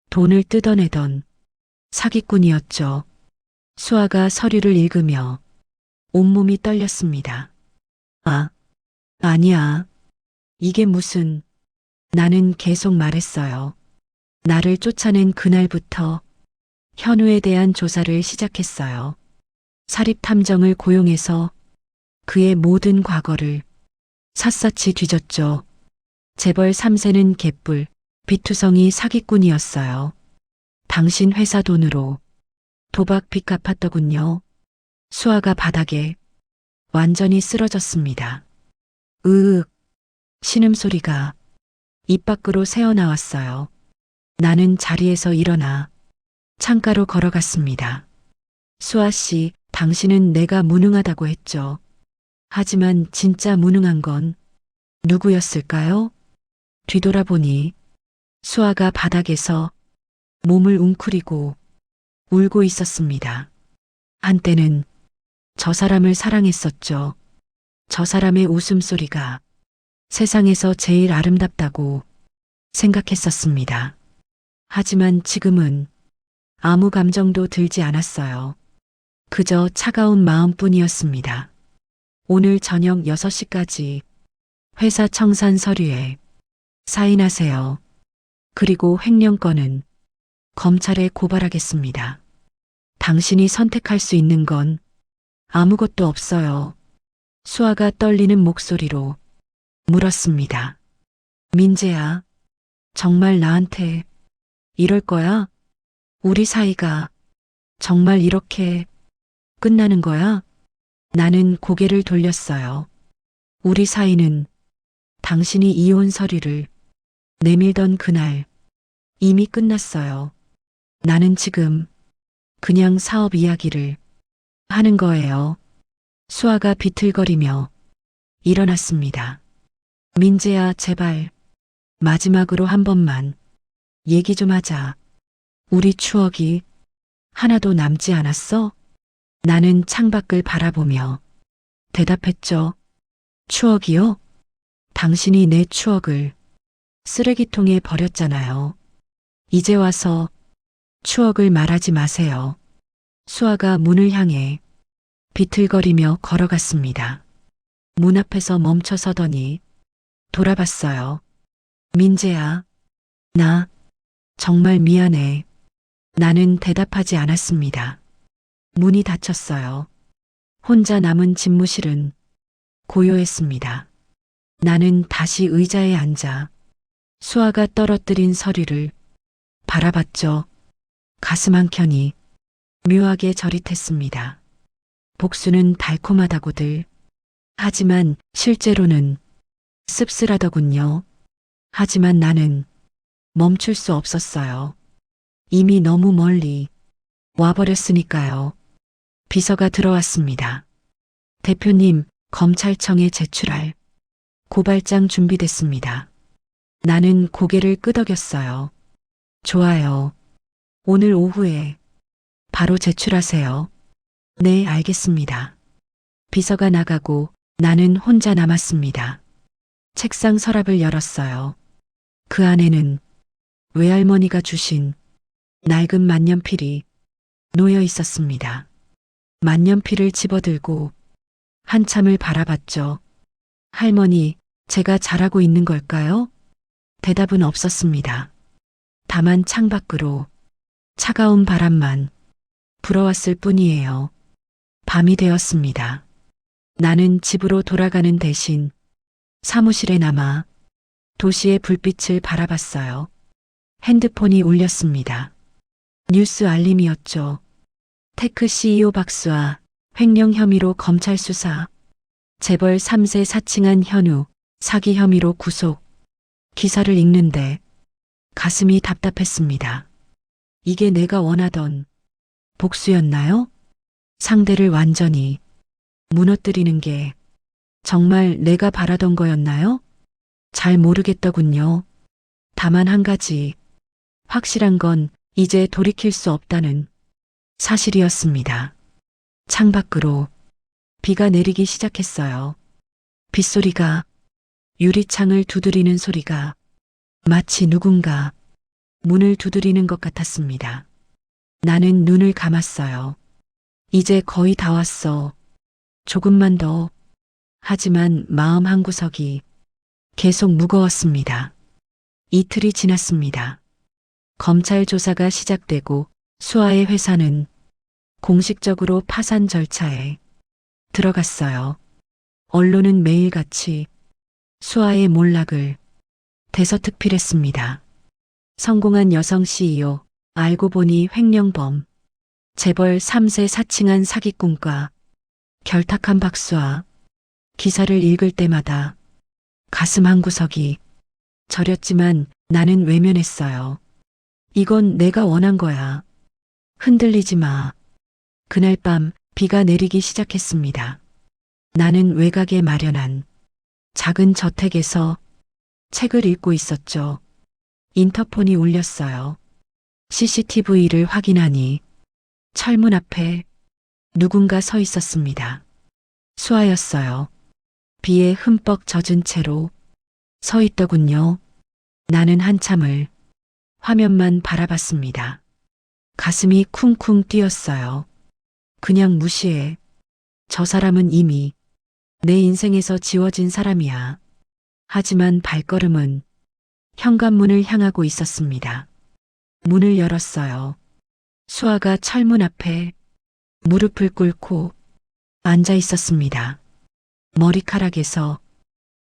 돈을 뜯어내던 사기꾼이었죠. 수아가 서류를 읽으며 온몸이 떨렸습니다. 아, 아니야. 이게 무슨... 나는 계속 말했어요. 나를 쫓아낸 그날부터 현우에 대한 조사를 시작했어요. 사립탐정을 고용해서 그의 모든 과거를 샅샅이 뒤졌죠. 재벌 3세는 개뿔, 비투성이 사기꾼이었어요. 당신 회사 돈으로 도박 빚 갚았더군요. 수아가 바닥에 완전히 쓰러졌습니다. 으윽, 신음소리가 입 밖으로 새어나왔어요. 나는 자리에서 일어나 창가로 걸어갔습니다. 수아 씨, 당신은 내가 무능하다고 했죠. 하지만 진짜 무능한 건 누구였을까요? 뒤돌아보니 수아가 바닥에서 몸을 웅크리고 울고 있었습니다. 한때는 저 사람을 사랑했었죠. 저 사람의 웃음소리가 세상에서 제일 아름답다고 생각했었습니다. 하지만 지금은 아무 감정도 들지 않았어요. 그저 차가운 마음뿐이었습니다. 오늘 저녁 6시까지 회사 청산 서류에 사인하세요. 그리고 횡령건은 검찰에 고발하겠습니다. 당신이 선택할 수 있는 건 아무것도 없어요. 수아가 떨리는 목소리로 물었습니다. 민재야, 정말 나한테 이럴 거야? 우리 사이가 정말 이렇게 끝나는 거야? 나는 고개를 돌렸어요. 우리 사이는 당신이 이혼 서류를 내밀던 그날 이미 끝났어요. 나는 지금 그냥 사업 이야기를 하는 거예요. 수아가 비틀거리며 일어났습니다. 민재야, 제발 마지막으로 한 번만 얘기 좀 하자. 우리 추억이 하나도 남지 않았어? 나는 창밖을 바라보며 대답했죠. 추억이요? 당신이 내 추억을 쓰레기통에 버렸잖아요. 이제 와서 추억을 말하지 마세요. 수아가 문을 향해 비틀거리며 걸어갔습니다. 문 앞에서 멈춰 서더니 돌아봤어요. 민재야, 나 정말 미안해. 나는 대답하지 않았습니다. 문이 닫혔어요. 혼자 남은 집무실은 고요했습니다. 나는 다시 의자에 앉아 수아가 떨어뜨린 서류를 바라봤죠. 가슴 한켠이 묘하게 저릿했습니다. 복수는 달콤하다고들. 하지만 실제로는 씁쓸하더군요. 하지만 나는 멈출 수 없었어요. 이미 너무 멀리 와버렸으니까요. 비서가 들어왔습니다. 대표님, 검찰청에 제출할 고발장 준비됐습니다. 나는 고개를 끄덕였어요. 좋아요. 오늘 오후에 바로 제출하세요. 네, 알겠습니다. 비서가 나가고 나는 혼자 남았습니다. 책상 서랍을 열었어요. 그 안에는 외할머니가 주신 낡은 만년필이 놓여 있었습니다. 만년필을 집어들고 한참을 바라봤죠. 할머니, 제가 잘하고 있는 걸까요? 대답은 없었습니다. 다만 창밖으로 차가운 바람만 불어왔을 뿐이에요. 밤이 되었습니다. 나는 집으로 돌아가는 대신 사무실에 남아 도시의 불빛을 바라봤어요. 핸드폰이 울렸습니다. 뉴스 알림이었죠. 테크 CEO 박수아 횡령 혐의로 검찰 수사. 재벌 3세 사칭한 현우 사기 혐의로 구속. 기사를 읽는데 가슴이 답답했습니다. 이게 내가 원하던 복수였나요? 상대를 완전히 무너뜨리는 게 정말 내가 바라던 거였나요? 잘 모르겠더군요. 다만 한 가지 확실한 건 이제 돌이킬 수 없다는 사실이었습니다. 창밖으로 비가 내리기 시작했어요. 빗소리가 유리창을 두드리는 소리가 마치 누군가 문을 두드리는 것 같았습니다. 나는 눈을 감았어요. 이제 거의 다 왔어. 조금만 더. 하지만 마음 한구석이 계속 무거웠습니다. 이틀이 지났습니다. 검찰 조사가 시작되고 수아의 회사는 공식적으로 파산 절차에 들어갔어요. 언론은 매일같이 수아의 몰락을 대서특필했습니다. 성공한 여성 CEO, 알고 보니 횡령범, 재벌 3세 사칭한 사기꾼과 결탁한 박수아. 기사를 읽을 때마다 가슴 한구석이 저렸지만 나는 외면했어요. 이건 내가 원한 거야. 흔들리지 마. 그날 밤 비가 내리기 시작했습니다. 나는 외곽에 마련한 작은 저택에서 책을 읽고 있었죠. 인터폰이 울렸어요. CCTV를 확인하니 철문 앞에 누군가 서 있었습니다. 수아였어요. 비에 흠뻑 젖은 채로 서 있더군요. 나는 한참을 화면만 바라봤습니다. 가슴이 쿵쿵 뛰었어요. 그냥 무시해. 저 사람은 이미 내 인생에서 지워진 사람이야. 하지만 발걸음은 현관문을 향하고 있었습니다. 문을 열었어요. 수아가 철문 앞에 무릎을 꿇고 앉아 있었습니다. 머리카락에서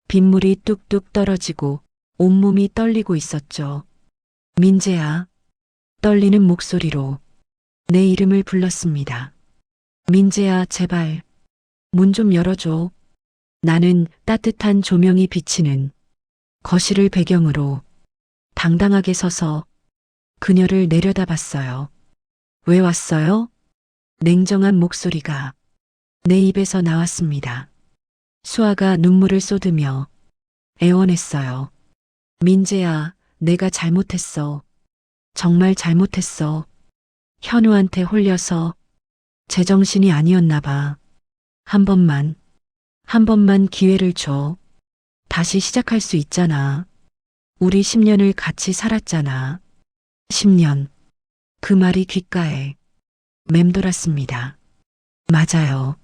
빗물이 뚝뚝 떨어지고 온몸이 떨리고 있었죠. 민재야. 떨리는 목소리로 내 이름을 불렀습니다. 민재야, 제발 문 좀 열어줘. 나는 따뜻한 조명이 비치는 거실을 배경으로 당당하게 서서 그녀를 내려다봤어요. 왜 왔어요? 냉정한 목소리가 내 입에서 나왔습니다. 수아가 눈물을 쏟으며 애원했어요. 민재야, 내가 잘못했어. 정말 잘못했어. 현우한테 홀려서 제정신이 아니었나 봐. 한 번만 기회를 줘. 다시 시작할 수 있잖아. 우리 10년을 같이 살았잖아. 10년. 그 말이 귓가에 맴돌았습니다. 맞아요.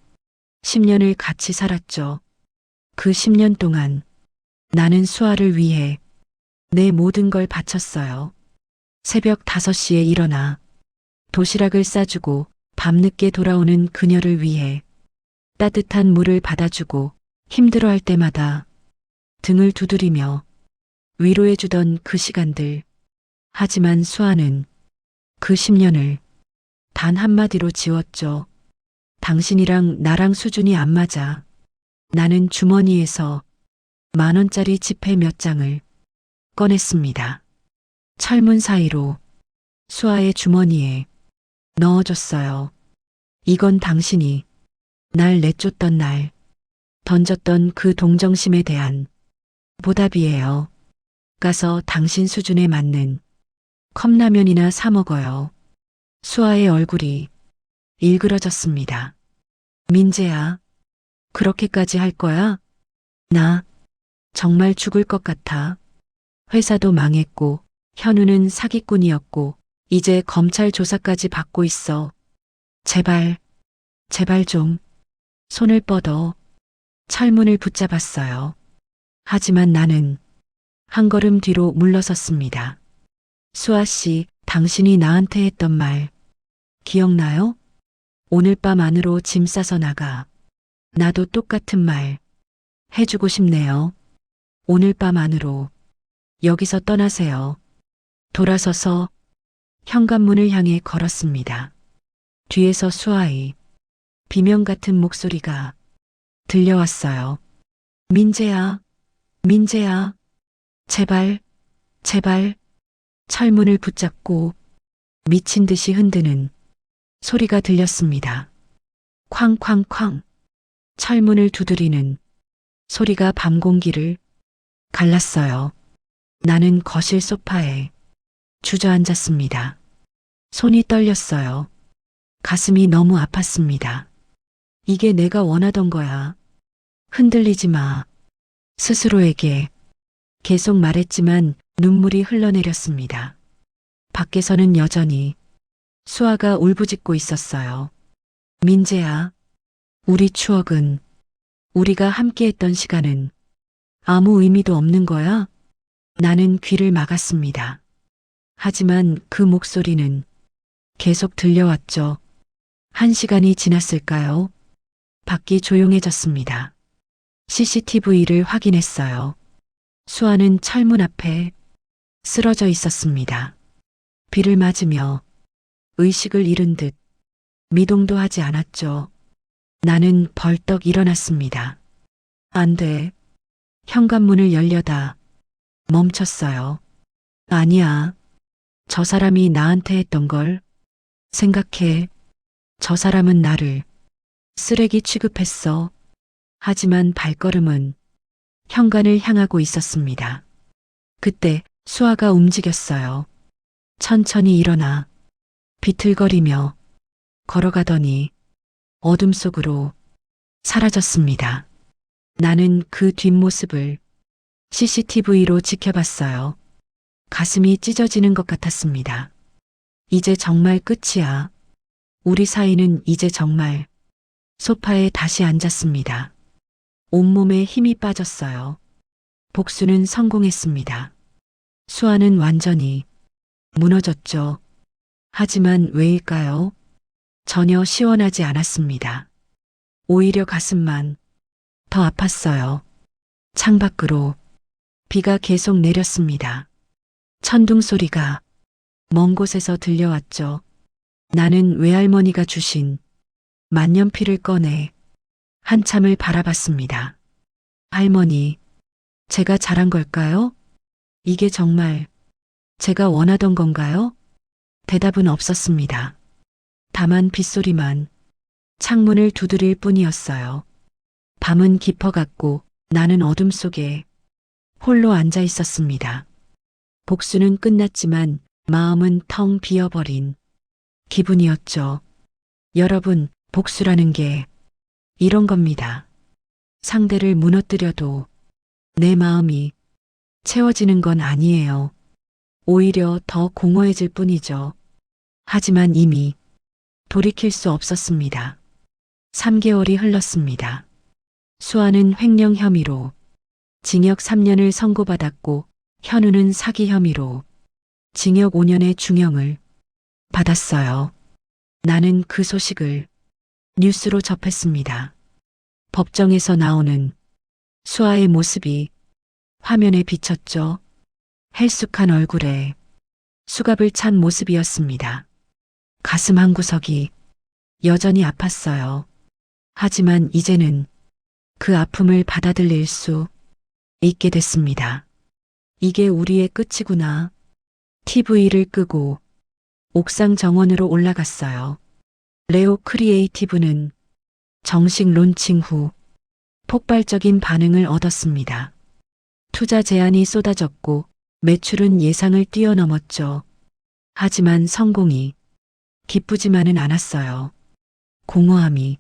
10년을 같이 살았죠. 그 10년 동안 나는 수아를 위해 내 모든 걸 바쳤어요. 새벽 5시에 일어나 도시락을 싸주고 밤늦게 돌아오는 그녀를 위해 따뜻한 물을 받아주고 힘들어할 때마다 등을 두드리며 위로해주던 그 시간들. 하지만 수아는 그 10년을 단 한마디로 지웠죠. 당신이랑 나랑 수준이 안 맞아. 나는 주머니에서 10,000원짜리 지폐 몇 장을 꺼냈습니다. 철문 사이로 수아의 주머니에 넣어줬어요. 이건 당신이 날 내쫓던 날 던졌던 그 동정심에 대한 보답이에요. 가서 당신 수준에 맞는 컵라면이나 사 먹어요. 수아의 얼굴이 일그러졌습니다. 민재야, 그렇게까지 할 거야? 나 정말 죽을 것 같아. 회사도 망했고 현우는 사기꾼이었고 이제 검찰 조사까지 받고 있어. 제발, 제발 좀 손을 뻗어. 철문을 붙잡았어요. 하지만 나는 한 걸음 뒤로 물러섰습니다. 수아 씨, 당신이 나한테 했던 말 기억나요? 오늘 밤 안으로 짐 싸서 나가. 나도 똑같은 말 해주고 싶네요. 오늘 밤 안으로 여기서 떠나세요. 돌아서서 현관문을 향해 걸었습니다. 뒤에서 수아의 비명 같은 목소리가 들려왔어요. 민재야, 민재야, 제발, 제발. 철문을 붙잡고 미친 듯이 흔드는 소리가 들렸습니다. 쾅쾅쾅. 철문을 두드리는 소리가 밤 공기를 갈랐어요. 나는 거실 소파에 주저앉았습니다. 손이 떨렸어요. 가슴이 너무 아팠습니다. 이게 내가 원하던 거야. 흔들리지 마. 스스로에게 계속 말했지만 눈물이 흘러내렸습니다. 밖에서는 여전히 수아가 울부짖고 있었어요. 민재야, 우리 추억은, 우리가 함께했던 시간은 아무 의미도 없는 거야? 나는 귀를 막았습니다. 하지만 그 목소리는 계속 들려왔죠. 1시간이 지났을까요? 밖이 조용해졌습니다. CCTV를 확인했어요. 수아는 철문 앞에 쓰러져 있었습니다. 비를 맞으며 의식을 잃은 듯 미동도 하지 않았죠. 나는 벌떡 일어났습니다. 안 돼. 현관문을 열려다 멈췄어요. 아니야. 저 사람이 나한테 했던 걸 생각해. 저 사람은 나를 쓰레기 취급했어. 하지만 발걸음은 현관을 향하고 있었습니다. 그때 수아가 움직였어요. 천천히 일어나 비틀거리며 걸어가더니 어둠 속으로 사라졌습니다. 나는 그 뒷모습을 CCTV로 지켜봤어요. 가슴이 찢어지는 것 같았습니다. 이제 정말 끝이야. 우리 사이는 이제 정말. 소파에 다시 앉았습니다. 온몸에 힘이 빠졌어요. 복수는 성공했습니다. 수아는 완전히 무너졌죠. 하지만 왜일까요? 전혀 시원하지 않았습니다. 오히려 가슴만 더 아팠어요. 창밖으로 비가 계속 내렸습니다. 천둥 소리가 먼 곳에서 들려왔죠. 나는 외할머니가 주신 만년필을 꺼내 한참을 바라봤습니다. 할머니, 제가 잘한 걸까요? 이게 정말 제가 원하던 건가요? 대답은 없었습니다. 다만 빗소리만 창문을 두드릴 뿐이었어요. 밤은 깊어갔고 나는 어둠 속에 홀로 앉아 있었습니다. 복수는 끝났지만 마음은 텅 비어버린 기분이었죠. 여러분, 복수라는 게 이런 겁니다. 상대를 무너뜨려도 내 마음이 채워지는 건 아니에요. 오히려 더 공허해질 뿐이죠. 하지만 이미 돌이킬 수 없었습니다. 3개월이 흘렀습니다. 수아는 횡령 혐의로 징역 3년을 선고받았고 현우는 사기 혐의로 징역 5년의 중형을 받았어요. 나는 그 소식을 뉴스로 접했습니다. 법정에서 나오는 수아의 모습이 화면에 비쳤죠. 헬쑥한 얼굴에 수갑을 찬 모습이었습니다. 가슴 한구석이 여전히 아팠어요. 하지만 이제는 그 아픔을 받아들일 수 있게 됐습니다. 이게 우리의 끝이구나. TV를 끄고 옥상 정원으로 올라갔어요. 레오 크리에이티브는 정식 론칭 후 폭발적인 반응을 얻었습니다. 투자 제안이 쏟아졌고 매출은 예상을 뛰어넘었죠. 하지만 성공이 기쁘지만은 않았어요. 공허함이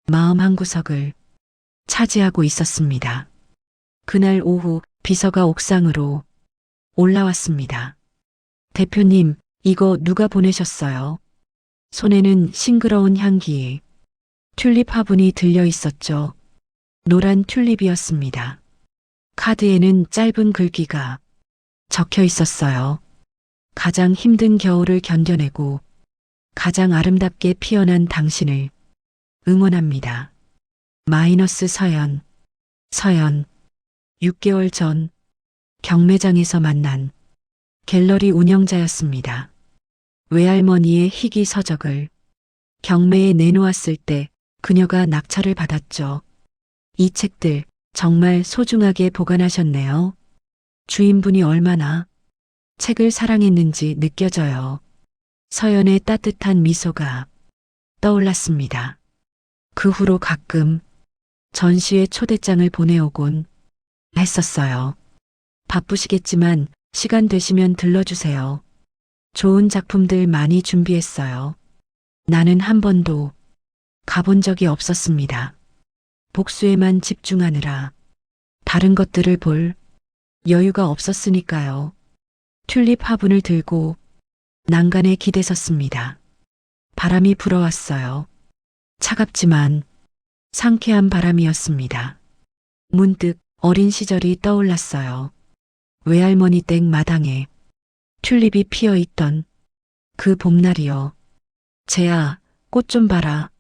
마음 한구석을 차지하고 있었습니다. 그날 오후 비서가 옥상으로 올라왔습니다. 대표님, 이거 누가 보내셨어요? 손에는 싱그러운 향기, 튤립 화분이 들려 있었죠. 노란 튤립이었습니다. 카드에는 짧은 글귀가 적혀 있었어요. 가장 힘든 겨울을 견뎌내고 가장 아름답게 피어난 당신을 응원합니다. 마이너스 서연. 6개월 전 경매장에서 만난 갤러리 운영자였습니다. 외할머니의 희귀 서적을 경매에 내놓았을 때 그녀가 낙찰을 받았죠. 이 책들 정말 소중하게 보관하셨네요. 주인분이 얼마나 책을 사랑했는지 느껴져요. 서연의 따뜻한 미소가 떠올랐습니다. 그 후로 가끔 전시회 초대장을 보내오곤 했었어요. 바쁘시겠지만 시간 되시면 들러주세요. 좋은 작품들 많이 준비했어요. 나는 한 번도 가본 적이 없었습니다. 복수에만 집중하느라 다른 것들을 볼 여유가 없었으니까요. 튤립 화분을 들고 난간에 기대섰습니다. 바람이 불어왔어요. 차갑지만 상쾌한 바람이었습니다. 문득 어린 시절이 떠올랐어요. 외할머니 댁 마당에 튤립이 피어 있던 그 봄날이요. 쟤야, 꽃 좀 봐라.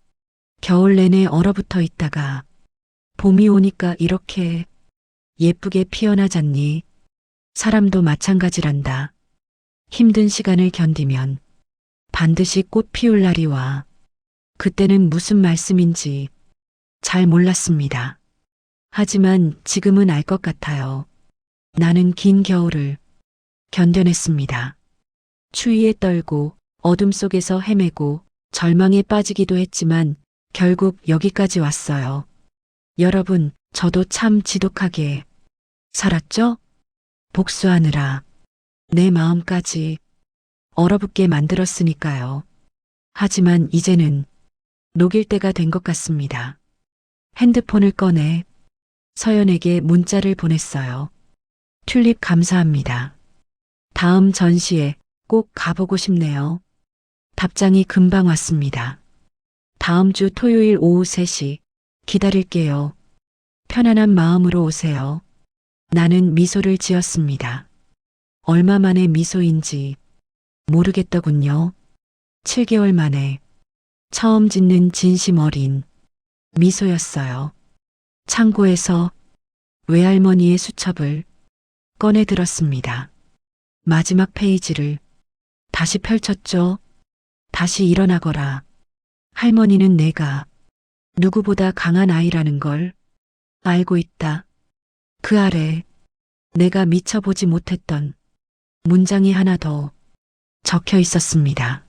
겨울 내내 얼어붙어 있다가 봄이 오니까 이렇게 예쁘게 피어나잖니. 사람도 마찬가지란다. 힘든 시간을 견디면 반드시 꽃 피울 날이 와. 그때는 무슨 말씀인지 잘 몰랐습니다. 하지만 지금은 알 것 같아요. 나는 긴 겨울을 견뎌냈습니다. 추위에 떨고 어둠 속에서 헤매고 절망에 빠지기도 했지만 결국 여기까지 왔어요. 여러분, 저도 참 지독하게 살았죠? 복수하느라 내 마음까지 얼어붙게 만들었으니까요. 하지만 이제는 녹일 때가 된 것 같습니다. 핸드폰을 꺼내 서연에게 문자를 보냈어요. 튤립 감사합니다. 다음 전시에 꼭 가보고 싶네요. 답장이 금방 왔습니다. 다음 주 토요일 오후 3시 기다릴게요. 편안한 마음으로 오세요. 나는 미소를 지었습니다. 얼마 만의 미소인지 모르겠더군요. 7개월 만에 처음 짓는 진심 어린 미소였어요. 창고에서 외할머니의 수첩을 꺼내 들었습니다. 마지막 페이지를 다시 펼쳤죠. 다시 일어나거라. 할머니는 내가 누구보다 강한 아이라는 걸 알고 있다. 그 아래 내가 미쳐보지 못했던 문장이 하나 더 적혀 있었습니다.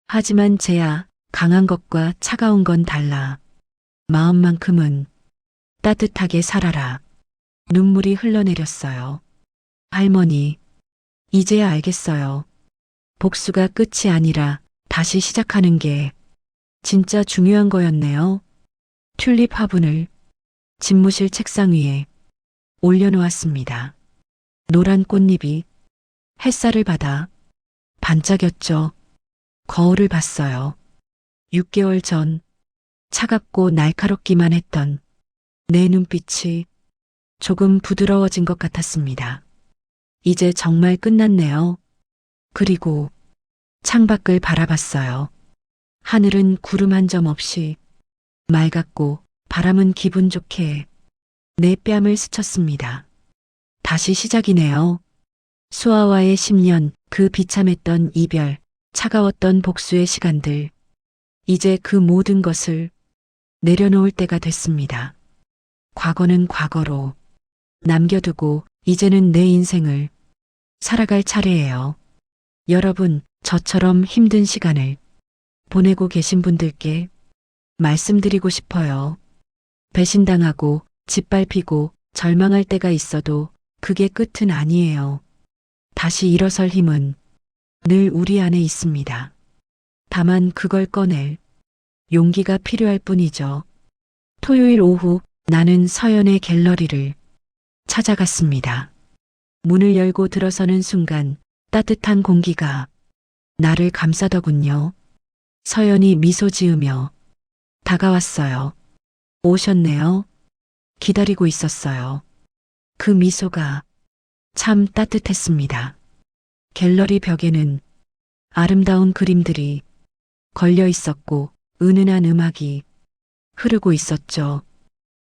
하지만 쟤야, 강한 것과 차가운 건 달라. 마음만큼은 따뜻하게 살아라. 눈물이 흘러내렸어요. 할머니, 이제야 알겠어요. 복수가 끝이 아니라 다시 시작하는 게 진짜 중요한 거였네요. 튤립 화분을 집무실 책상 위에 올려놓았습니다. 노란 꽃잎이 햇살을 받아 반짝였죠. 거울을 봤어요. 6개월 전 차갑고 날카롭기만 했던 내 눈빛이 조금 부드러워진 것 같았습니다. 이제 정말 끝났네요. 그리고 창밖을 바라봤어요. 하늘은 구름 한 점 없이 맑았고 바람은 기분 좋게 내 뺨을 스쳤습니다. 다시 시작이네요. 수아와의 10년, 그 비참했던 이별, 차가웠던 복수의 시간들. 이제 그 모든 것을 내려놓을 때가 됐습니다. 과거는 과거로 남겨두고 이제는 내 인생을 살아갈 차례예요. 여러분, 저처럼 힘든 시간을 보내고 계신 분들께 말씀드리고 싶어요. 배신당하고 짓밟히고 절망할 때가 있어도 그게 끝은 아니에요. 다시 일어설 힘은 늘 우리 안에 있습니다. 다만 그걸 꺼낼 용기가 필요할 뿐이죠. 토요일 오후 나는 서연의 갤러리를 찾아갔습니다. 문을 열고 들어서는 순간 따뜻한 공기가 나를 감싸더군요. 서연이 미소 지으며 다가왔어요. 오셨네요. 기다리고 있었어요. 그 미소가 참 따뜻했습니다. 갤러리 벽에는 아름다운 그림들이 걸려 있었고 은은한 음악이 흐르고 있었죠.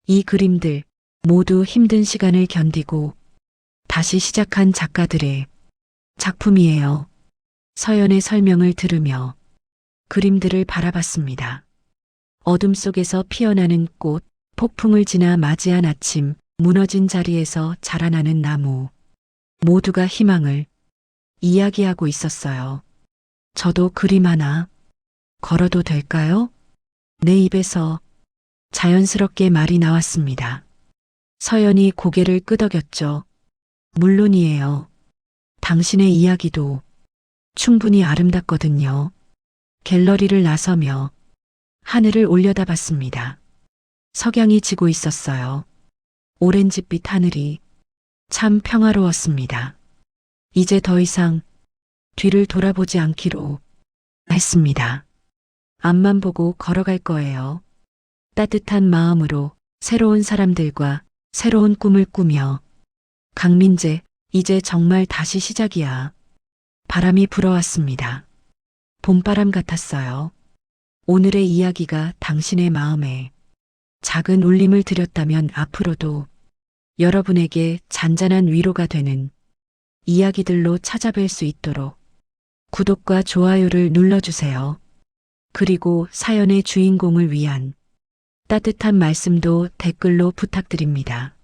이 그림들 모두 힘든 시간을 견디고 다시 시작한 작가들의 작품이에요. 서연의 설명을 들으며 그림들을 바라봤습니다. 어둠 속에서 피어나는 꽃, 폭풍을 지나 맞이한 아침, 무너진 자리에서 자라나는 나무. 모두가 희망을 이야기하고 있었어요. 저도 그림 하나 걸어도 될까요? 내 입에서 자연스럽게 말이 나왔습니다. 서연이 고개를 끄덕였죠. 물론이에요. 당신의 이야기도 충분히 아름답거든요. 갤러리를 나서며 하늘을 올려다봤습니다. 석양이 지고 있었어요. 오렌지빛 하늘이 참 평화로웠습니다. 이제 더 이상 뒤를 돌아보지 않기로 했습니다. 앞만 보고 걸어갈 거예요. 따뜻한 마음으로 새로운 사람들과 새로운 꿈을 꾸며. 강민재, 이제 정말 다시 시작이야. 바람이 불어왔습니다. 봄바람 같았어요. 오늘의 이야기가 당신의 마음에 작은 울림을 드렸다면 앞으로도 여러분에게 잔잔한 위로가 되는 이야기들로 찾아뵐 수 있도록 구독과 좋아요를 눌러주세요. 그리고 사연의 주인공을 위한 따뜻한 말씀도 댓글로 부탁드립니다.